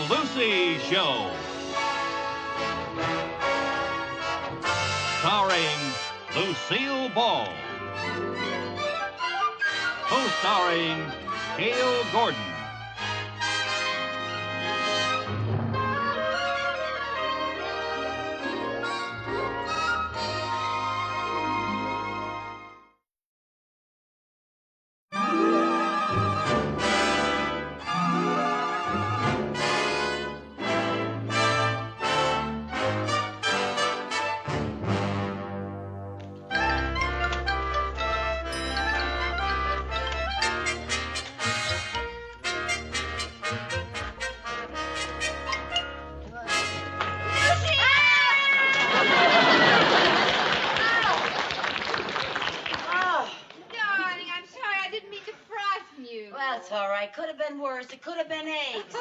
Lucy Show. Starring Lucille Ball. Co-starring Gail Gordon. That's all right. Could have been worse. It could have been AIDS.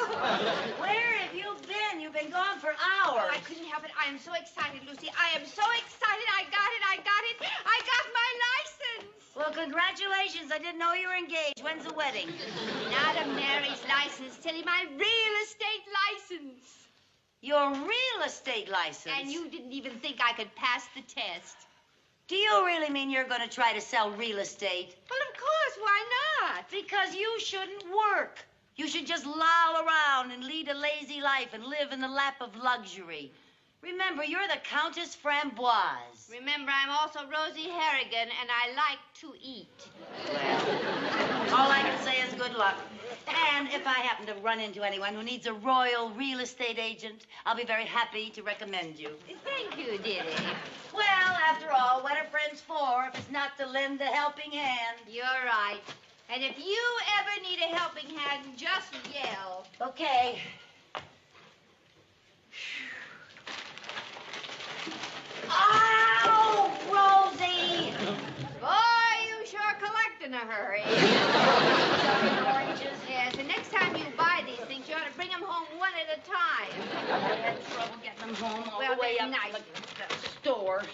Where have you been? You've been gone for hours. Oh, I couldn't help it. I am so excited, Lucy. I am so excited. I got it. I got my license. Well, congratulations. I didn't know you were engaged. When's the wedding? Not a marriage license, Tilly. My real estate license. Your real estate license? And you didn't even think I could pass the test. Do you really mean you're going to try to sell real estate? Well, of course. Why not? Because you shouldn't work. You should just loll around and lead a lazy life and live in the lap of luxury. Remember, you're the Countess Framboise. Remember, I'm also Rosie Harrigan, and I like to eat. Well, all I can say is good luck. And if I happen to run into anyone who needs a royal real estate agent, I'll be very happy to recommend you. Thank you, dearie. Well, after all, what are friends for if it's not to lend a helping hand? You're right. And if you ever need a helping hand, just yell. Okay. Ow, Rosie! Boy, you sure collect in a hurry. Oranges. Yes, and next time you buy these things, you ought to bring them home one at a time. I had trouble getting them home all the way up nice. to the store.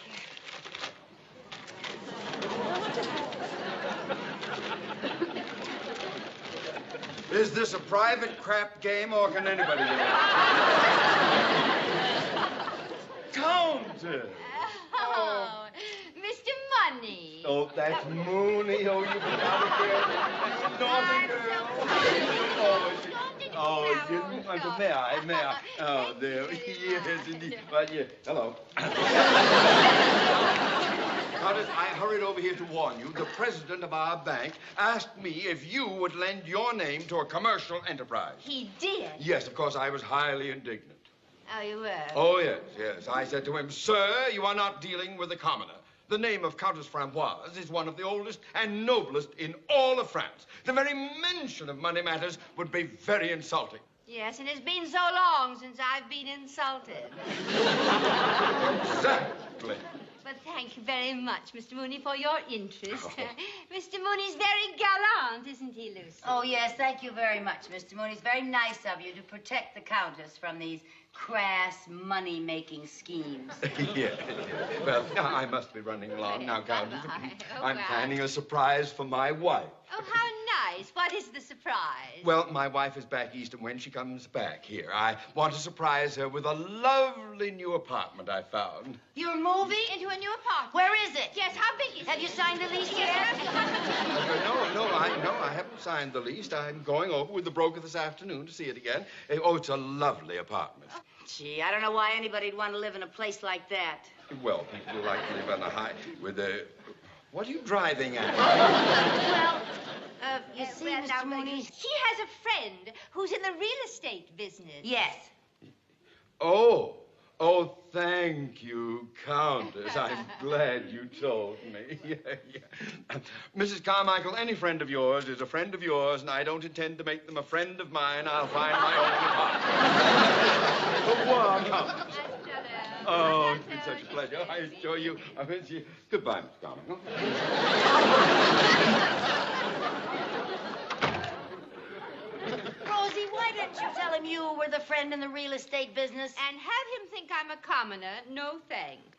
Is this a private crap game, or can anybody do it? Countess! Oh, Mr. Money. Oh, that's Mooney. Oh, you've been out of here. You naughty girl. May I? Oh, there. Yes, indeed. But, yeah. Hello. Countess, I hurried over here to warn you. The president of our bank asked me if you would lend your name to a commercial enterprise. He did? Yes, of course, I was highly indignant. Oh, you were? Oh, yes. I said to him, sir, you are not dealing with a commoner. The name of Countess Framboise is one of the oldest and noblest in all of France. The very mention of money matters would be very insulting. Yes, and it's been so long since I've been insulted. Exactly. But thank you very much, Mr. Mooney, for your interest. Oh. Mr. Mooney's very gallant, isn't he, Lucy? Oh, yes, thank you very much, Mr. Mooney. It's very nice of you to protect the Countess from these crass money-making schemes. Yes. Well, I must be running along now, Countess. I'm planning a surprise for my wife. Oh, how nice. What is the surprise? Well, my wife is back east, and when she comes back here, I want to surprise her with a lovely new apartment I found. You're moving? Into a new apartment. Where is it? Yes, how big is it? Have you signed the lease yet? No, I haven't signed the lease. I'm going over with the broker this afternoon to see it again. Oh, it's a lovely apartment. Gee, I don't know why anybody'd want to live in a place like that. Well, people like to live on the high with a... What are you driving at? Well, you see, Mr. Mooney... She has a friend who's in the real estate business. Yes. Oh, thank you, Countess. I'm glad you told me. Yeah. Mrs. Carmichael, any friend of yours is a friend of yours, and I don't intend to make them a friend of mine. I'll find my own apartment. Wow, Countess. Oh, it's been such a pleasure. I assure you. I miss you. Goodbye, Miss Carmichael. Rosie, why didn't you tell him you were the friend in the real estate business? And have him think I'm a commoner, no thanks.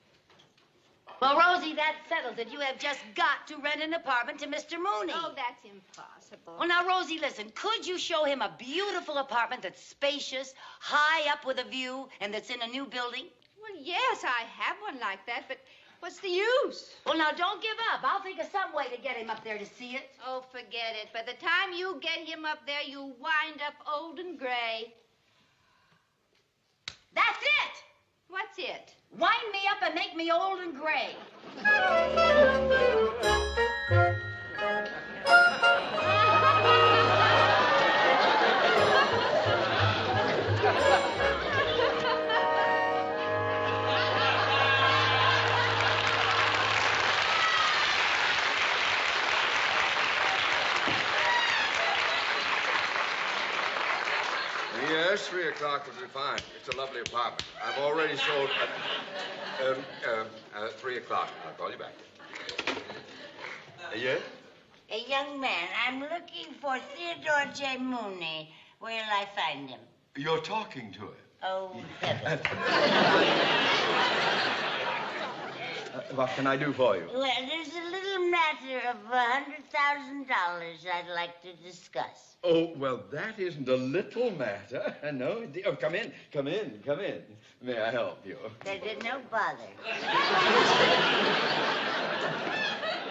Well, Rosie, that settles it. You have just got to rent an apartment to Mr. Mooney. Oh, that's impossible. Well, now, Rosie, listen. Could you show him a beautiful apartment that's spacious, high up with a view, and that's in a new building? Well, yes, I have one like that, but what's the use? Well, now, don't give up. I'll think of some way to get him up there to see it. Oh, forget it. By the time you get him up there, you'll wind up old and gray. That's it! What's it? Wind me up and make me old and gray. Yes, 3 o'clock would be fine. It's a lovely apartment. I've already sold... 3 o'clock. I'll call you back. Yes? A young man, I'm looking for Theodore J. Mooney. Where'll I find him? You're talking to him. Oh, heaven. What can I do for you? Well, there's a little matter of $100,000 I'd like to discuss. Oh, well, that isn't a little matter. No, indeed. Oh, come in. May I help you? No bother.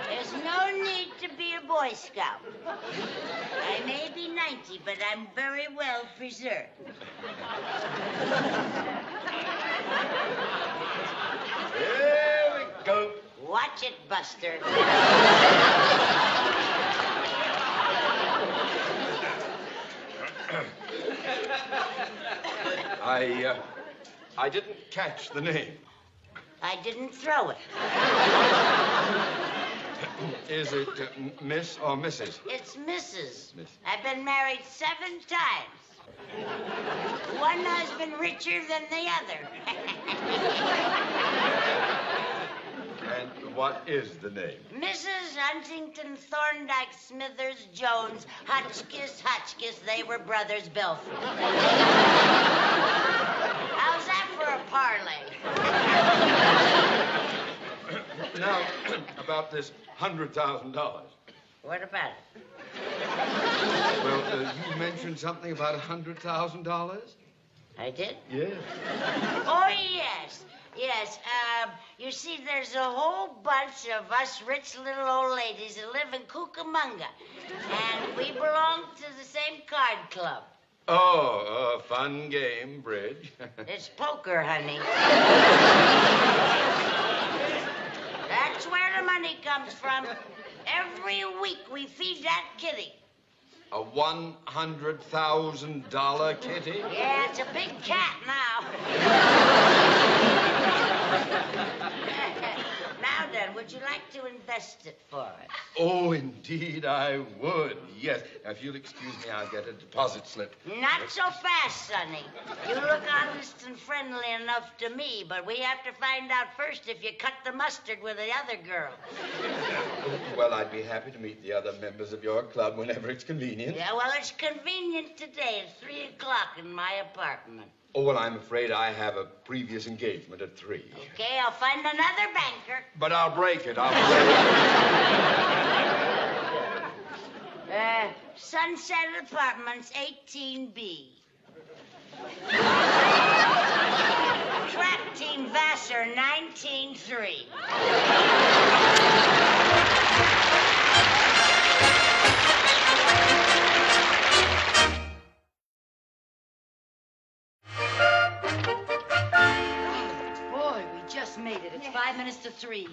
There's no need to be a Boy Scout. I may be 90, but I'm very well preserved. Here we go. Watch it, Buster. I didn't catch the name. I didn't throw it. Is it Miss or Mrs.? It's Mrs. Miss. I've been married 7 times. One husband richer than the other. And what is the name? Mrs. Huntington Thorndike Smithers Jones Hotchkiss. They were brothers Belford. How's that for a parlay? Now, about this $100,000. What about it? Well, you mentioned something about $100,000? I did? Yes. Oh, yes. Yes. You see, there's a whole bunch of us rich little old ladies that live in Cucamonga. And we belong to the same card club. Oh, a fun game, bridge. It's poker, honey. That's where the money comes from. Every week we feed that kitty. A $100,000 kitty? Yeah, it's a big cat now. Now then, would you like to invest it for us? Oh, indeed I would, yes. Now, if you'll excuse me, I'll get a deposit slip. Not so fast, Sonny. You look honest and friendly enough to me, but we have to find out first if you cut the mustard with the other girl. Well, I'd be happy to meet the other members of your club whenever it's convenient. Yeah, well, it's convenient today at 3 o'clock in my apartment. Oh, well, I'm afraid I have a previous engagement at 3. Okay, I'll find another banker. But I'll break it. Sunset Apartments, 18B. Track Team Vassar, 19-3. Made it. It's 5 minutes to 3.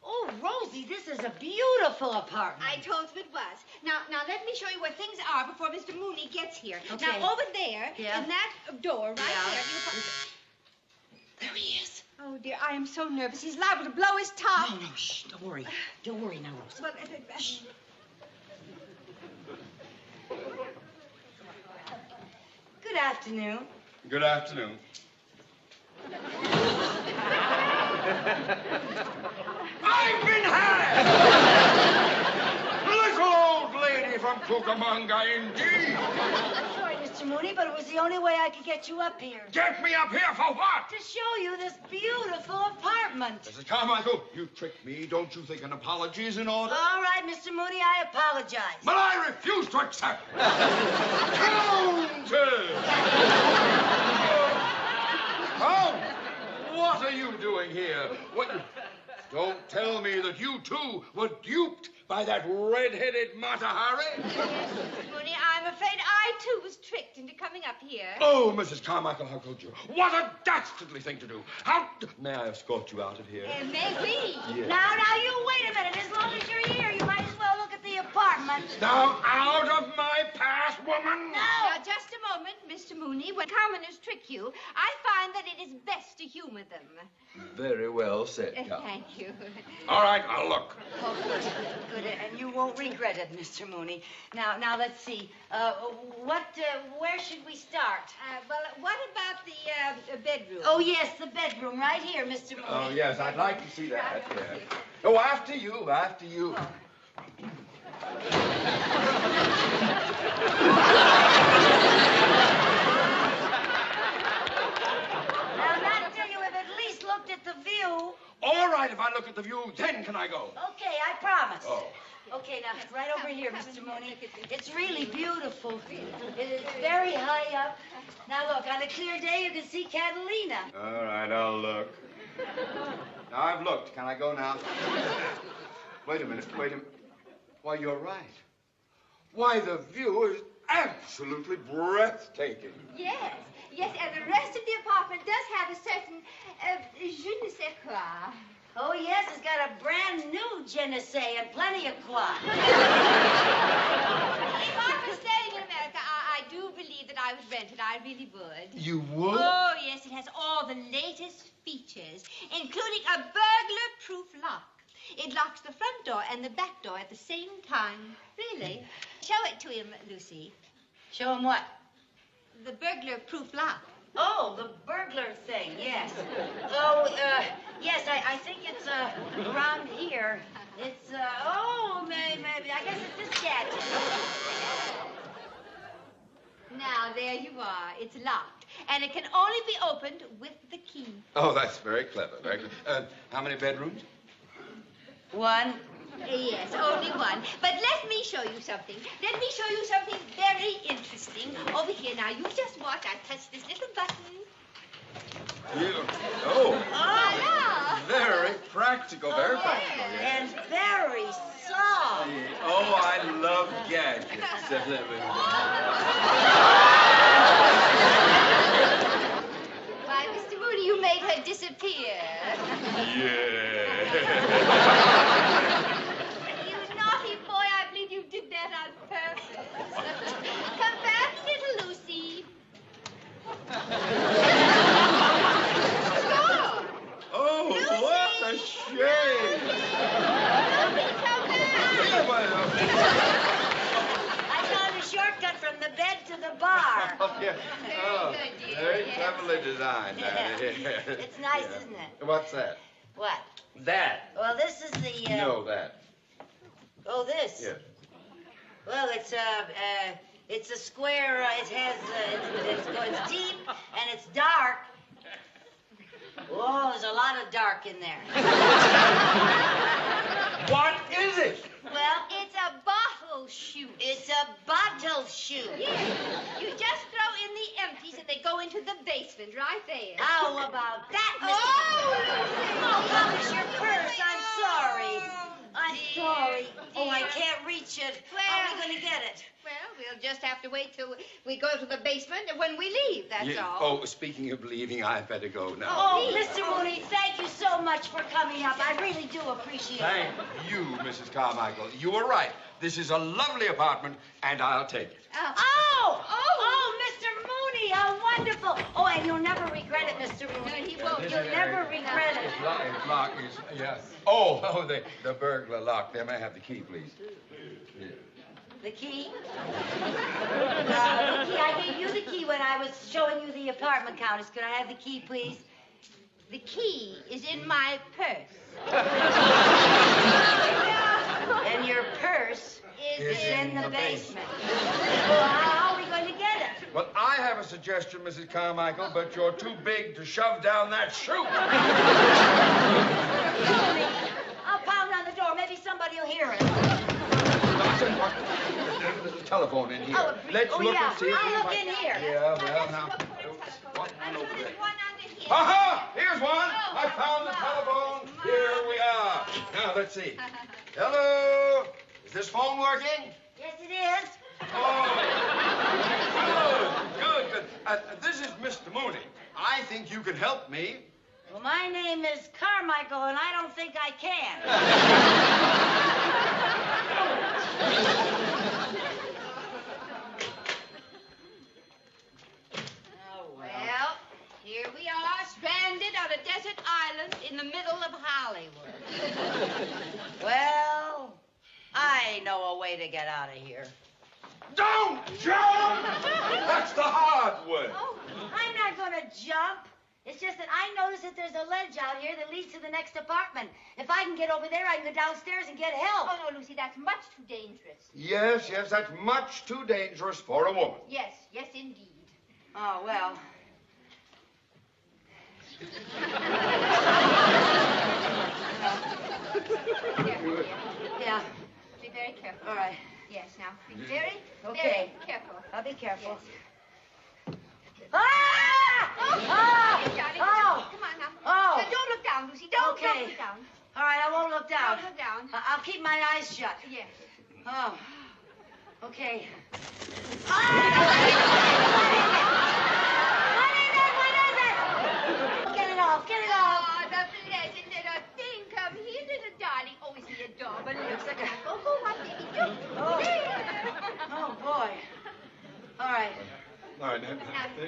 Oh, Rosie, this is a beautiful apartment. I told you it was. Now let me show you where things are before Mr. Mooney gets here. Okay. Now, over there, in that door right there. There he is. Oh, dear, I am so nervous. He's liable to blow his top. No, shh, don't worry. Don't worry now, Rosie. Well, Shh. Good afternoon. Good afternoon. I've been had! Little old lady from Cucamonga, indeed. I'm sorry, Mr. Mr. Mooney, but it was the only way I could get you up here. Get me up here for what? To show you this beautiful apartment. Mrs. Carmichael, you tricked me. Don't you think an apology is in order? All right, Mr. Mooney, I apologize. But I refuse to accept. Countess! Oh, what are you doing here? Don't tell me that you, too, were duped by that red-headed Mata Hari. Mr. Mooney, I'm afraid I, too, was tricked into coming up here. Oh, Mrs. Carmichael, how could you? What a dastardly thing to do. May I escort you out of here? May we? Yes. Now, you wait a minute. As long as you're here, you might as well look at the apartment. Now, out of my path, woman! Now, just a moment, Mr. Mooney. When commoners trick you, I find that it is best to humor them. Very well said, Count. Thank you. All right, I'll look. Oh, good. And you won't regret it, Mr. Mooney. Now, let's see. Where should we start? Well, what about the bedroom? Oh, yes, the bedroom right here, Mr. Mooney. Oh, yes, I'd like to see that. Yeah. Oh, after you. At the view. All right, if I look at the view, then can I go? Okay, I promise. Oh. Okay, now, right over here, Mr. Mooney. It's really beautiful. It is very high up. Now, look, on a clear day, you can see Catalina. All right, I'll look. Now, I've looked. Can I go now? Wait a minute. Why, you're right. Why, the view is absolutely breathtaking. Yes, and the rest of the apartment does have a certain je ne sais quoi. Oh, yes, it's got a brand new je ne sais and plenty of quoi. If I were staying in America, I do believe that I would rent it. I really would. You would? Oh, yes, it has all the latest features, including a burglar-proof lock. It locks the front door and the back door at the same time. Really? Show it to him, Lucy. Show him what? The burglar-proof lock. Oh, the burglar thing, yes. Oh, yes, I think it's, around here. It's, maybe, I guess it's this gadget. Now, there you are. It's locked, and it can only be opened with the key. Oh, that's very clever, very clever. How many bedrooms? One. Yes, only one. But let me show you something. Let me show you something very interesting. Over here, now, you just watch. I touch this little button. Oh. Voila! Very practical, very practical. Yes. And very soft. Oh, I love gadgets. Why, Mr. Mooney, you made her disappear. Yeah. You naughty boy, I believe you did that on purpose. Come back, little Lucy. Oh, Lucy! what a shame. Lucy, come back. I found a shortcut from the bed to the bar. Oh, yeah. Very good, dear. Very Yes. cleverly designed. Yeah. It's nice, isn't it? What's that? What? That. Well, this is the, No, that. Oh, this? Yes. Well, it's a square, it has, it's deep and it's dark. Oh, there's a lot of dark in there. What is it? Well, it's a bottle shoe. It's a bottle shoe. Yes. You just throw in the empties and they go into the basement right there. How about that, Mr. Oh, How is your purse? I'm sorry. I'm Dear, sorry. Oh, I dear. can't reach it. How are we going to get it? Well, we'll just have to wait till we go to the basement and when we leave, that's all. Oh, speaking of leaving, I'd better go now. Oh, Mr. Mooney, thank you so much for coming up. I really do appreciate Thank it. you, Mrs. Carmichael. You were right. This is a lovely apartment, and I'll take it. Oh, Mr. Mooney, how wonderful. Oh, and you'll never regret it, Mr. Mooney. No, he won't. You'll never regret it. It's locked. Yes. Oh, the burglar lock. There, may I have the key, please? The key? The key. I gave you the key when I was showing you the apartment, Countess. Could I have the key, please? The key is in my purse. And your purse Is in the basement. Well, how are we going to get it? Well, I have a suggestion, Mrs. Carmichael, but you're too big to shove down that chute. I'll pound on the door. Maybe somebody will hear us. There's a telephone in here. Oh, Let's look yeah. and see if I'll we look can in here. Yeah, well, now. What I'm one sure over there's there? one under here. Aha! Here's one. Oh, I found the wow. telephone. Here we are. Now, let's see. Hello? Is this phone working? Yes, it is. Oh, good. This is Mr. Mooney. I think you can help me. Well, my name is Carmichael, and I don't think I can. Well, here we are, stranded on a desert island in the middle of Hollywood. Well, I know a way to get out of here. Don't jump! That's the hard way. Oh, I'm not going to jump. It's just that I noticed that there's a ledge out here that leads to the next apartment. If I can get over there, I can go downstairs and get help. Oh, no, Lucy, that's much too dangerous. Yes, that's much too dangerous for a woman. Yes, indeed. Oh, well. Careful, dear. Yeah. Be very careful. All right. Yes, now, be very, Okay. very careful. I'll be careful. Yes. Ah! Here, darling. Oh! Come on now. Oh! Now, don't look down, Lucy. Don't Okay. look down. All right, I won't look down. Don't look down. I'll keep my eyes shut. Yes. Oh. Okay. Ah! What is it? Get it off. Get it off. Oh, the pleasant little thing. Come here, little darling. Oh, is he adorable? Looks like a... Go, what did he do? Oh. Oh, boy. All right. All right, now. All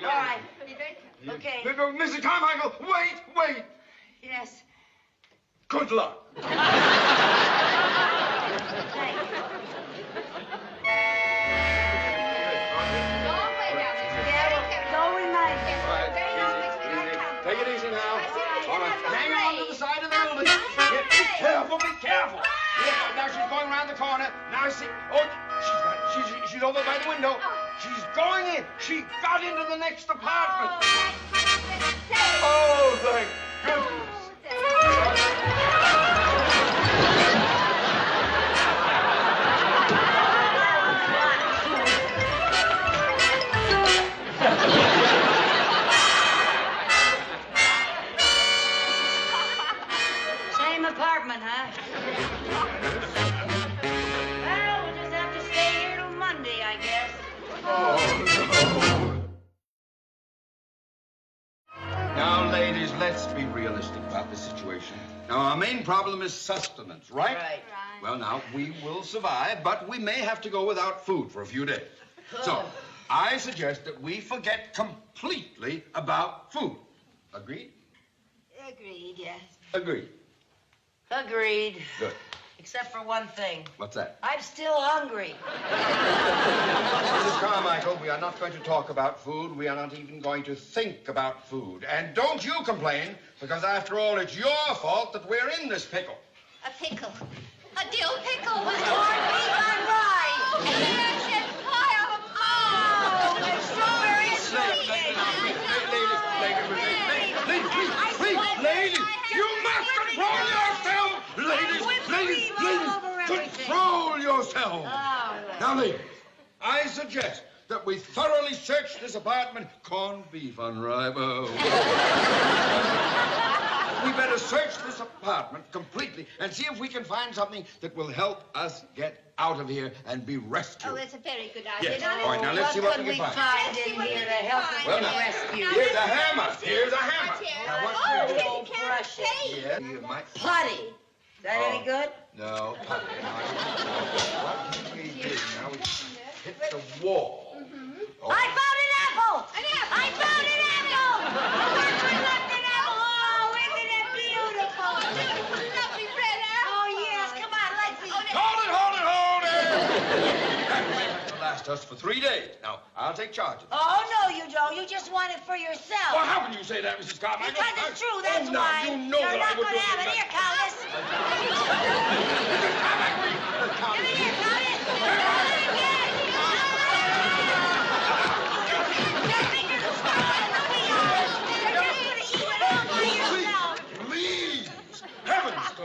right. Be very careful. Okay. Mrs. Carmichael, wait. Yes. Good luck. Thank you. Long way down there. Yeah, Very well, careful. go with my... Very long way, sweetheart. Come. Take it easy now. I see what All right, you're hang on to the side of the building. I'm Yeah, be afraid. careful, be careful. Yeah, now she's going around the corner. Now I see. Oh, she's over by the window. She's going in. She got into the next apartment. Oh, thank goodness. Same apartment, huh? Well, we'll just have to stay here till Monday, I guess. Now, ladies, let's be realistic about the situation. Now, our main problem is sustenance, right? Right. Well, now, we will survive, but we may have to go without food for a few days. So, I suggest that we forget completely about food. Agreed? Agreed, yes. Agreed. Agreed. Good. Except for one thing. What's that? I'm still hungry. Mrs. Carmichael, we are not going to talk about food. We are not even going to think about food. And don't you complain, because after all, it's your fault that we're in this pickle. A pickle. A dill pickle. With corned beef on rye. Oh, yes, and pile of Oh, it's strawberry sweet. Ladies, you must control yourself! Ladies, control yourself! Now, ladies, I suggest that we thoroughly search this apartment. Corned beef on rye. We better search this apartment completely and see if we can find something that will help us get out of here and be rescued. Oh, that's a very good idea. Yes. Now, All right, now let's see what we could can we find. find in here to help us Well, get now, rescued? here's a hammer. Here's a hammer. Now, what Oh, can we do? you can't brush it. say. Yeah, you might. Putty. Is that any good? No. What can we do? Now we hit the wall. Oh. I found an apple! An apple. I found an apple! I left an apple! Oh, isn't it beautiful? Lovely red apple. Oh, yes, come on, let's eat. Hold it! That may have to last us for 3 days. Now, I'll take charge of it. Oh, no, you don't. You just want it for yourself. Well, how can you say that, Mrs. Carmichael? Because it's true, that's Oh, now, why. you know You're that not I would going to do have it. that. Here, Countess. Give it here, Countess.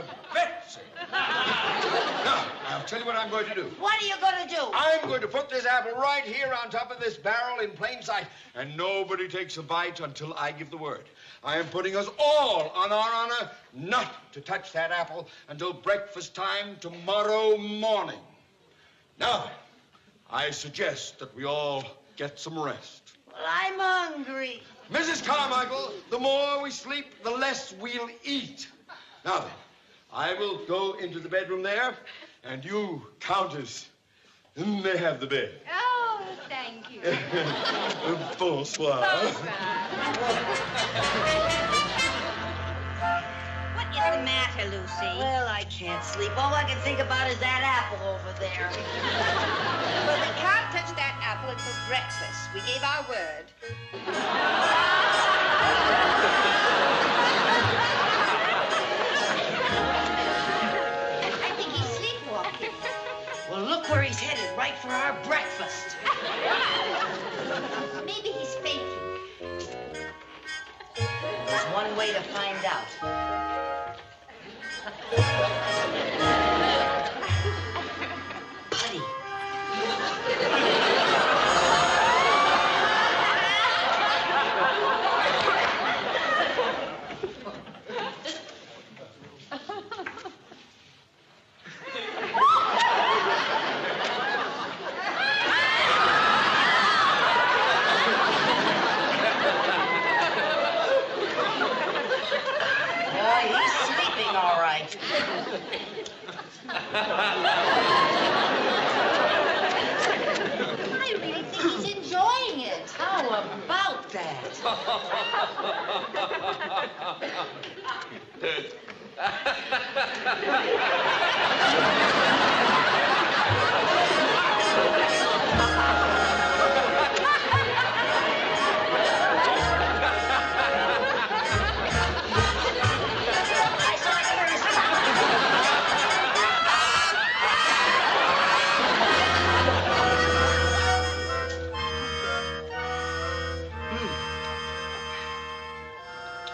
to Betsy. Now, I'll tell you what I'm going to do. What are you going to do? I'm going to put this apple right here on top of this barrel in plain sight, and nobody takes a bite until I give the word. I am putting us all on our honor not to touch that apple until breakfast time tomorrow morning. Now, I suggest that we all get some rest. Well, I'm hungry. Mrs. Carmichael, the more we sleep, the less we'll eat. Now then, I will go into the bedroom there, and you, Countess, may have the bed. Oh, thank you. Bonsoir. What is the matter, Lucy? Well, I can't sleep. All I can think about is that apple over there. Well, we can't touch that apple until breakfast. We gave our word. I think he's sleepwalking. Well, look where he's headed, right for our breakfast. Maybe he's faking. There's one way to find out. Putty. He's sleeping all right. I really think he's enjoying it. How about that?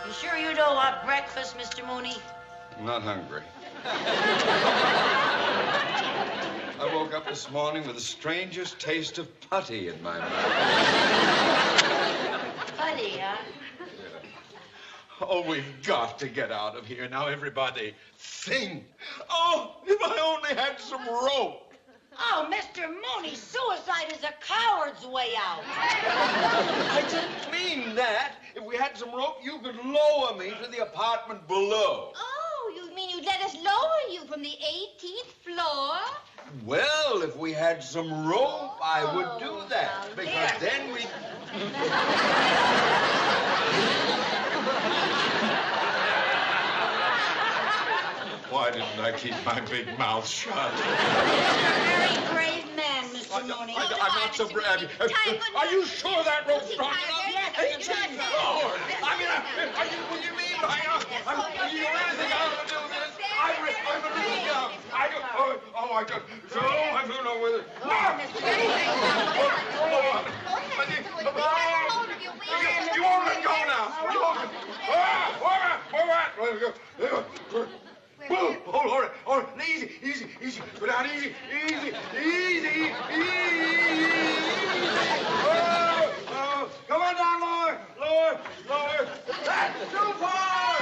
You sure you don't want breakfast, Mr. Mooney? I'm not hungry. I woke up this morning with the strangest taste of putty in my mouth. Putty, huh? Oh, we've got to get out of here. Now, everybody, sing. Oh, if I only had some rope. Oh, Mr. Mooney, suicide is a coward's way out. I didn't mean that. If we had some rope, you could lower me to the apartment below. Oh, you mean you'd let us lower you from the 18th floor? Well, if we had some rope, I would do that. now Because there. then we... Why didn't I keep my big mouth shut? You're a very brave man, Mr. Mooney. I'm not so brave. Are you sure that rope's strong enough? Yes, Hey, it's Jesus, Lord! I mean, what do you mean? Do you really think I'm going to do this? I'm really young. I don't know whether... You won't let go now. You won't... Oh, Lord. Oh, easy. Go down, easy. Oh, come on down, lower. That's too far.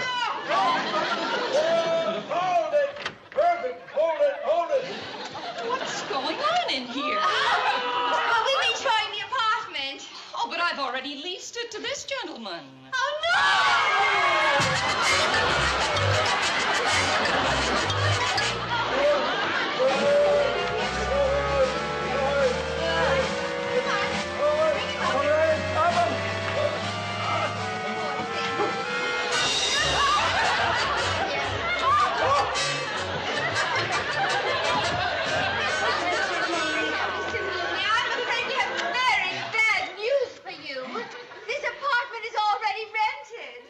Hold it. Perfect. Hold it. What's going on in here? Well, we've been trying the apartment. Oh, but I've already leased it to this gentleman. Oh, no!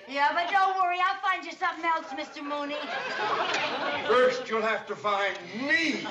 Yeah, but don't worry, I'll find you something else, Mr. Mooney. First, you'll have to find me.